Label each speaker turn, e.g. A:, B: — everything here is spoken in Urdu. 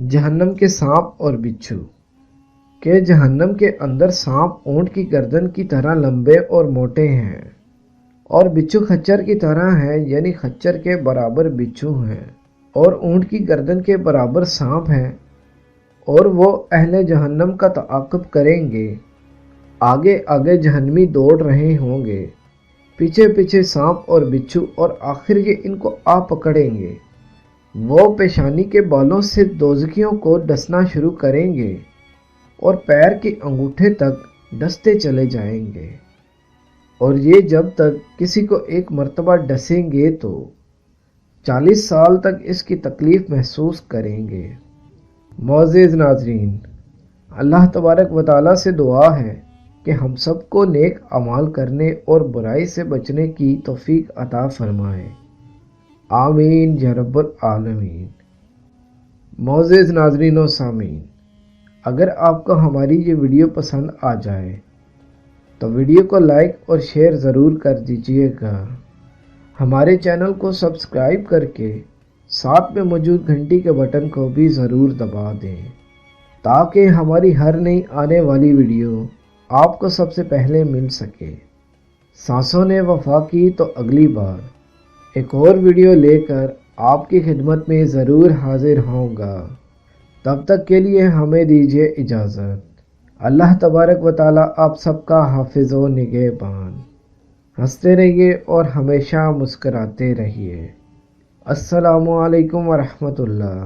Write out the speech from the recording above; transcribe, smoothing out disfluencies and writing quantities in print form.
A: جہنم کے سانپ اور بچھو کہ جہنم کے اندر سانپ اونٹ کی گردن کی طرح لمبے اور موٹے ہیں اور بچھو خچر کی طرح ہے، یعنی خچر کے برابر بچھو ہیں اور اونٹ کی گردن کے برابر سانپ ہیں، اور وہ اہل جہنم کا تعاقب کریں گے۔ آگے آگے جہنمی دوڑ رہے ہوں گے، پیچھے پیچھے سانپ اور بچھو، اور آخر یہ ان کو آ پکڑیں گے۔ وہ پیشانی کے بالوں سے دوزخیوں کو ڈسنا شروع کریں گے اور پیر کے انگوٹھے تک ڈستے چلے جائیں گے، اور یہ جب تک کسی کو ایک مرتبہ ڈسیں گے تو 40 سال تک اس کی تکلیف محسوس کریں گے۔ معزز ناظرین، اللہ تبارک و تعالیٰ سے دعا ہے کہ ہم سب کو نیک اعمال کرنے اور برائی سے بچنے کی توفیق عطا فرمائے، آمین یا رب العالمین۔ معزز ناظرین و سامعین، اگر آپ کو ہماری یہ ویڈیو پسند آ جائے تو ویڈیو کو لائک اور شیئر ضرور کر دیجئے گا۔ ہمارے چینل کو سبسکرائب کر کے ساتھ میں موجود گھنٹی کے بٹن کو بھی ضرور دبا دیں تاکہ ہماری ہر نئی آنے والی ویڈیو آپ کو سب سے پہلے مل سکے۔ سانسوں نے وفا کی تو اگلی بار ایک اور ویڈیو لے کر آپ کی خدمت میں ضرور حاضر ہوں گا۔ تب تک کے لیے ہمیں دیجیے اجازت۔ اللہ تبارک و تعالیٰ آپ سب کا حافظ و نگہبان۔ ہنستے رہیے اور ہمیشہ مسکراتے رہیے۔ السلام علیکم ورحمۃ اللہ۔